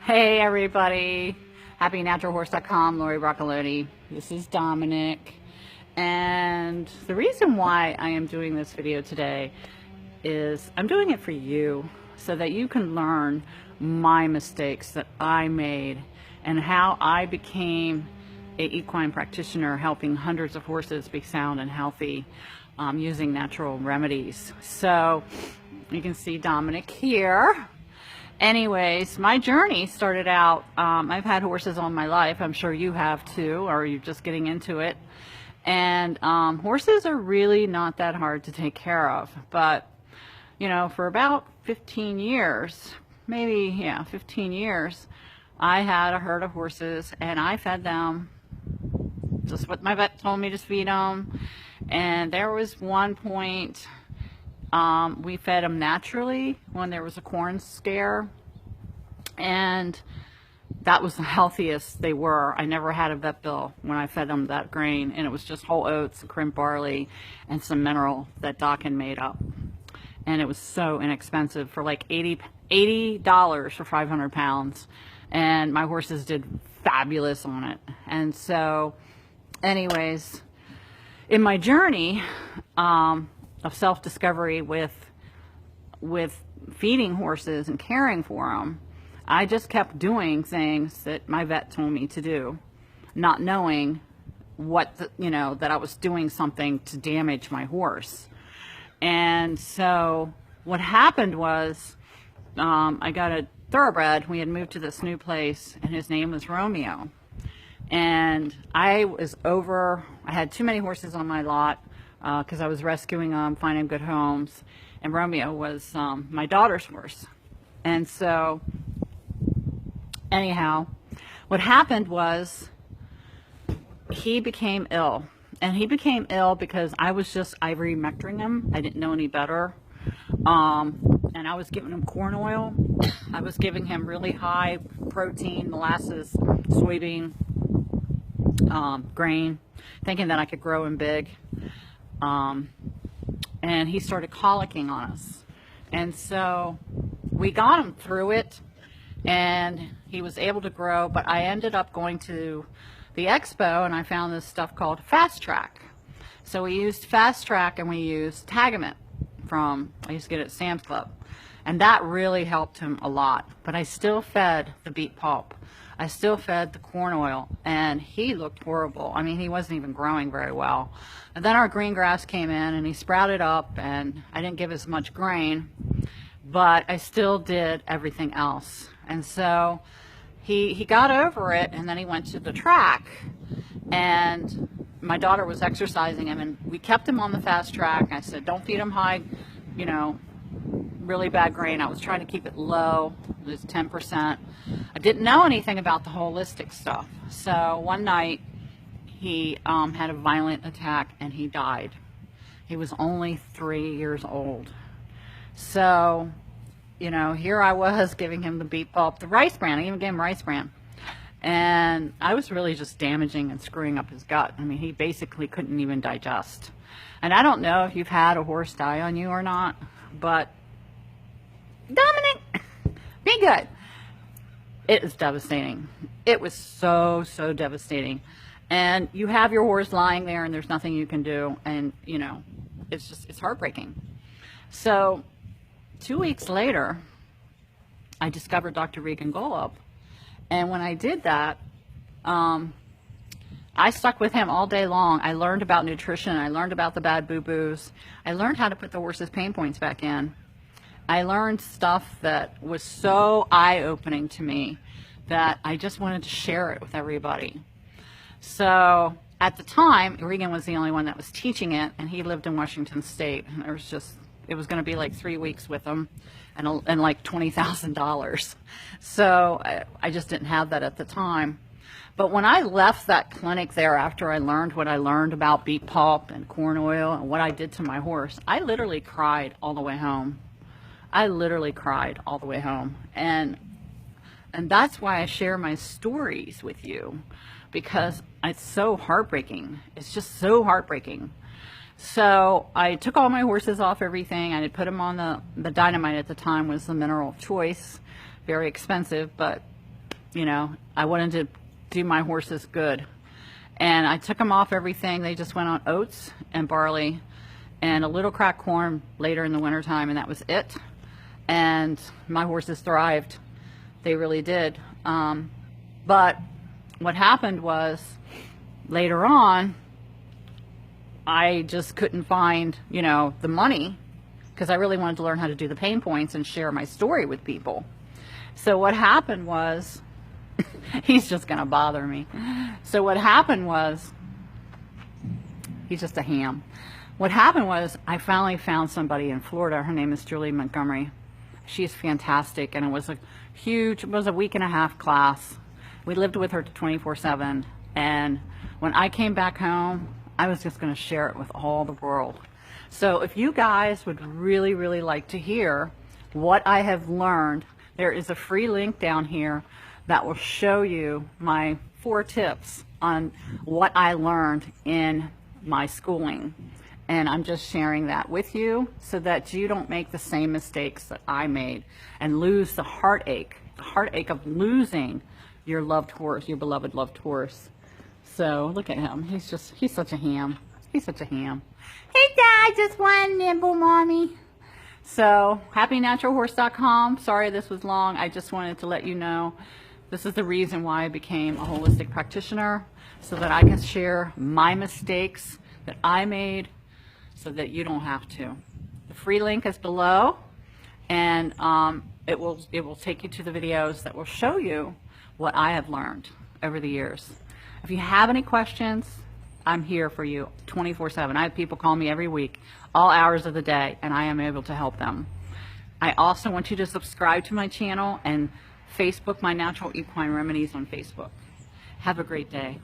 Hey everybody, happynaturalhorse.com, Lori Broccoloni. This is Dominic, and the reason why I am doing this video today is I'm doing it for you so that you can learn my mistakes that I made and how I became an equine practitioner helping hundreds of horses be sound and healthy using natural remedies. So you can see Dominic here. Anyways, my journey started out, I've had horses all my life. I'm sure you have too, or you're just getting into it. And horses are really not that hard to take care of. But, you know, for about 15 years, maybe, yeah, 15 years, I had a herd of horses and I fed them just what my vet told me to feed them. And there was one point we fed them naturally when there was a corn scare, and that was the healthiest they were. I never had a vet bill when I fed them that grain, and it was just whole oats and crimp barley and some mineral that Doc had made up. And it was so inexpensive, for like $80 for 500 pounds. And my horses did fabulous on it. And so anyways, in my journey of self-discovery with feeding horses and caring for them, I just kept doing things that my vet told me to do, not knowing that I was doing something to damage my horse. And so what happened was, I got a thoroughbred. We had moved to this new place, and his name was Romeo. And I had too many horses on my lot, because I was rescuing them, finding good homes, and Romeo was my daughter's horse. And so anyhow, what happened was he became ill. And he became ill because I was just ivermectining him. I didn't know any better. And I was giving him corn oil. I was giving him really high protein, molasses, soybean, grain, thinking that I could grow him big. And he started colicking on us. And so we got him through it, and he was able to grow, but I ended up going to the expo and I found this stuff called Fast Track. So we used Fast Track and we used Tagamet I used to get it at Sam's Club. And that really helped him a lot. But I still fed the beet pulp. I still fed the corn oil, and he looked horrible. I mean, he wasn't even growing very well. And then our green grass came in and he sprouted up, and I didn't give as much grain, but I still did everything else. And so he got over it, and then he went to the track, and my daughter was exercising him, and we kept him on the Fast Track. I said, don't feed him high, really bad grain. I was trying to keep it low. It was 10%. I didn't know anything about the holistic stuff. So one night he had a violent attack and he died. He was only 3 years old. So, here I was giving him the beet pulp, the rice bran. I even gave him rice bran. And I was really just damaging and screwing up his gut. I mean, he basically couldn't even digest. And I don't know if you've had a horse die on you or not, but Dominic, be good. It is devastating. It was so, so devastating. And you have your horse lying there and there's nothing you can do. And, it's heartbreaking. So 2 weeks later, I discovered Dr. Regan Golub. And when I did that, I stuck with him all day long. I learned about nutrition. I learned about the bad boo-boos. I learned how to put the horse's pain points back in. I learned stuff that was so eye-opening to me that I just wanted to share it with everybody. So at the time, Regan was the only one that was teaching it, and he lived in Washington State. And it was going to be like 3 weeks with him and like $20,000. So I just didn't have that at the time. But when I left that clinic there, after I learned what I learned about beet pulp and corn oil and what I did to my horse, I literally cried all the way home. I literally cried all the way home. And that's why I share my stories with you, because it's so heartbreaking. It's just so heartbreaking. So I took all my horses off everything. I had put them on the dynamite. At the time was the mineral of choice, very expensive, but You know, I wanted to do my horses good. And I took them off everything. They just went on oats and barley and a little cracked corn later in the wintertime, and that was it. And my horses thrived. They really did. But what happened was later on, I just couldn't find, you know, the money, because I really wanted to learn how to do the pain points and share my story with people. So what happened was, he's just going to bother me. So what happened was, he's just a ham. What happened was, I finally found somebody in Florida. Her name is Julie Montgomery. She's fantastic, and it was a week and a half class. We lived with her 24/7, and when I came back home, I was just going to share it with all the world. So if you guys would really, really like to hear what I have learned, there is a free link down here that will show you my 4 tips on what I learned in my schooling. And I'm just sharing that with you so that you don't make the same mistakes that I made and lose the heartache of losing your loved horse, your beloved loved horse. So look at him. He's such a ham. He's such a ham. Hey Dad, just one nibble, Mommy. So happynaturalhorse.com. Sorry this was long. I just wanted to let you know this is the reason why I became a holistic practitioner, so that I can share my mistakes that I made so that you don't have to. The free link is below, and it will take you to the videos that will show you what I have learned over the years. If you have any questions, I'm here for you 24/7. I have people call me every week, all hours of the day, and I am able to help them. I also want you to subscribe to my channel and Facebook, My Natural Equine Remedies on Facebook. Have a great day.